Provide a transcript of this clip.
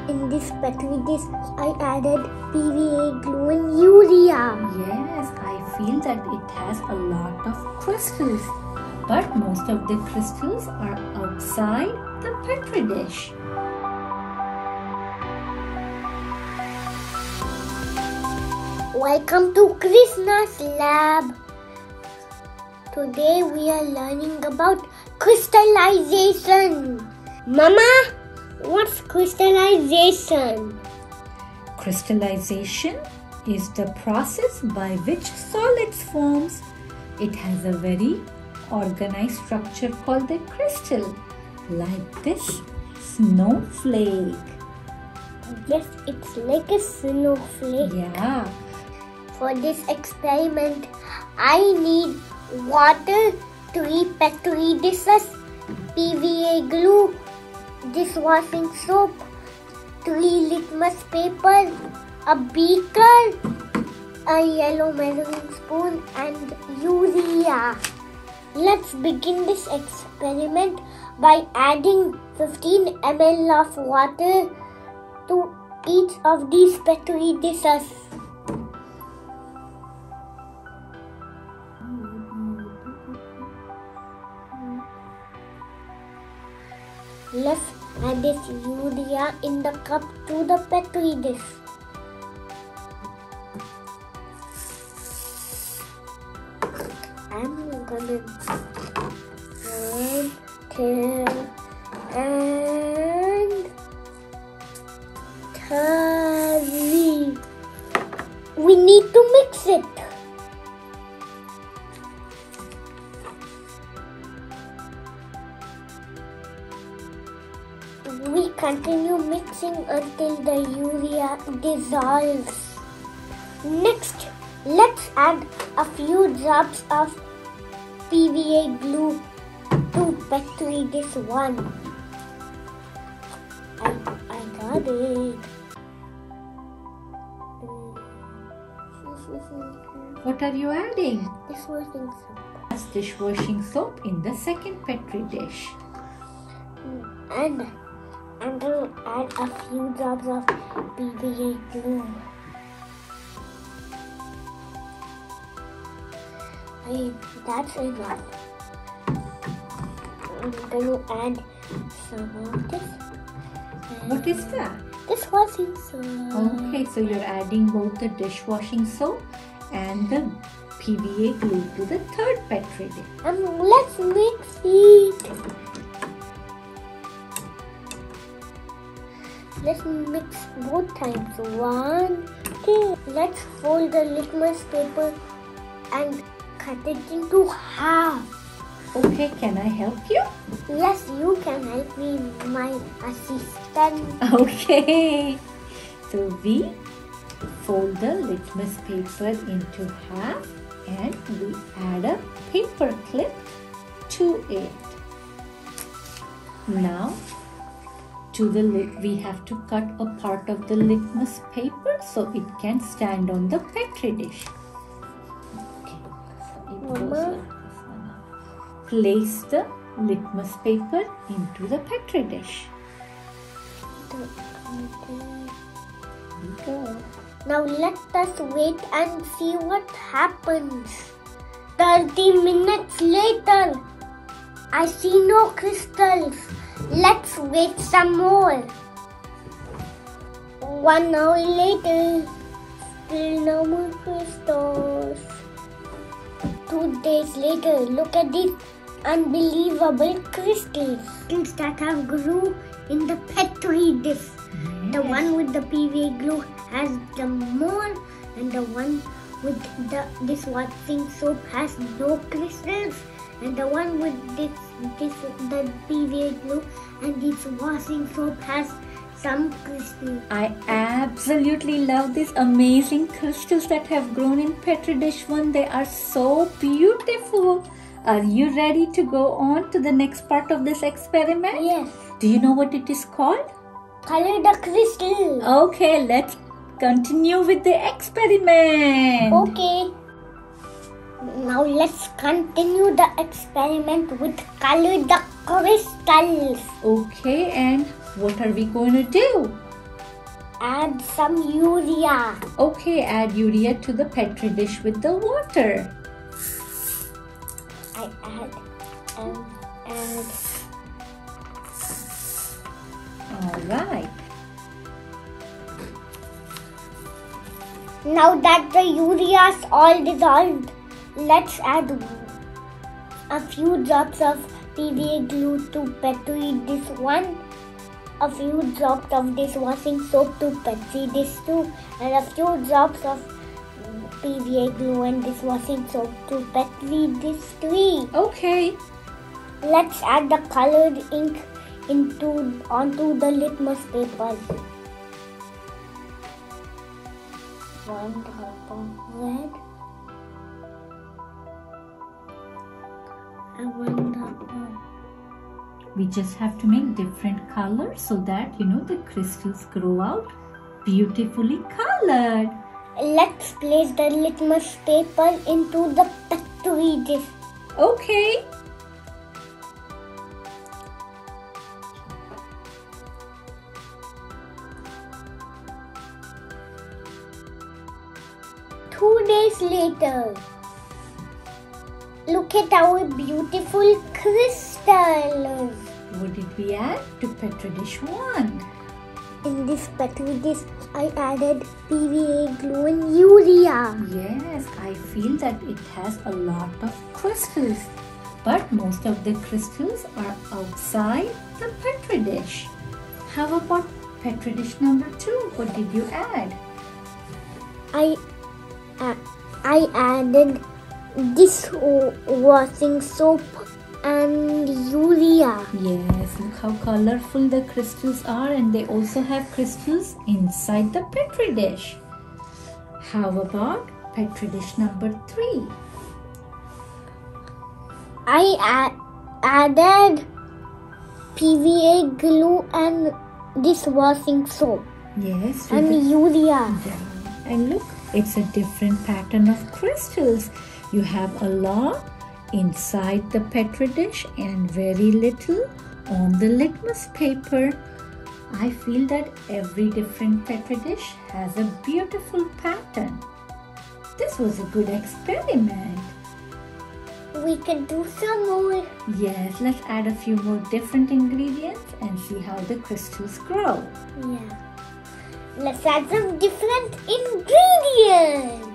In this petri dish, I added PVA glue and urea. Yes, I feel that it has a lot of crystals, but most of the crystals are outside the petri dish. Welcome to Krishna's lab. Today we are learning about crystallization. Mama, what's crystallization? Crystallization is the process by which solids forms. It has a very organized structure called the crystal, like this snowflake. Yes, it's like a snowflake. Yeah. For this experiment, I need water, 3 petri dishes, PVA glue, dishwashing soap, 3 litmus paper, a beaker, a yellow measuring spoon, and urea. Let's begin this experiment by adding 15 ml of water to each of these petri dishes. Let's add this urea in the cup to the petri dish. I'm gonna turn and turn. We need to mix it. We continue mixing until the urea dissolves. Next, let's add a few drops of PVA glue to petri dish 1. I got it. What are you adding? Dishwashing soap. That's dishwashing soap in the second petri dish. And I'm going to add a few drops of PVA glue. That's enough. I'm going to add some of this. What is that? Dishwashing soap. Okay, so you're adding both the dishwashing soap and the PVA glue to the third petri dish. Let's mix it. Let's mix both times. 1, 2. Let's fold the litmus paper and cut it into half. Okay, can I help you? Yes, you can help me, my assistant. Okay. So we fold the litmus paper into half and we add a paper clip to it. Now, we have to cut a part of the litmus paper so it can stand on the petri dish. Okay, so it goes like this. Place the litmus paper into the petri dish. Go. Now let us wait and see what happens. 30 minutes later, I see no crystals. Let's wait some more. 1 hour later, still no more crystals. 2 days later, look at these unbelievable crystals. Crystals that have grew in the petri dish. Yes. The one with the PVA glue has the more, and the one with the dishwashing soap has no crystals. And the one with the PVA glue and dishwashing soap has some crystals. I absolutely love these amazing crystals that have grown in petri dish 1. They are so beautiful. Are you ready to go on to the next part of this experiment? Yes. Do you know what it is called? Color the crystal. Okay, let's continue with the experiment. Okay. Now let's continue the experiment with color the crystals. Okay, and what are we going to do? add some urea. Okay, add urea to the Petri dish with the water. I add and add. All right. Now that the urea is all dissolved, let's add a few drops of PVA glue to Petri dish 1, a few drops of dishwashing soap to Petri dish 2, and a few drops of PVA glue and dishwashing soap to Petri dish 3. Okay. Let's add the colored ink onto the litmus paper. 1 drop of red and 1 drop of... We just have to make different colors so that, the crystals grow out beautifully colored. Let's place the litmus paper into the Petri dish. Okay. Two days later, look at our beautiful crystals. What did we add to Petri dish 1? In this Petri dish, I added PVA glue and urea. Yes, I feel that it has a lot of crystals. But most of the crystals are outside the Petri dish. How about Petri dish number 2? What did you add? I added dishwashing soap and urea. Yes, look how colorful the crystals are, and they also have crystals inside the Petri dish. How about Petri dish number 3? I added PVA glue and dishwashing soap. Yes. And urea. And look, it's a different pattern of crystals. You have a lot inside the Petri dish and very little on the litmus paper. I feel that every different Petri dish has a beautiful pattern. This was a good experiment. We can do some more. Yes, let's add a few more different ingredients and see how the crystals grow. Yeah. Let's add some different ingredients.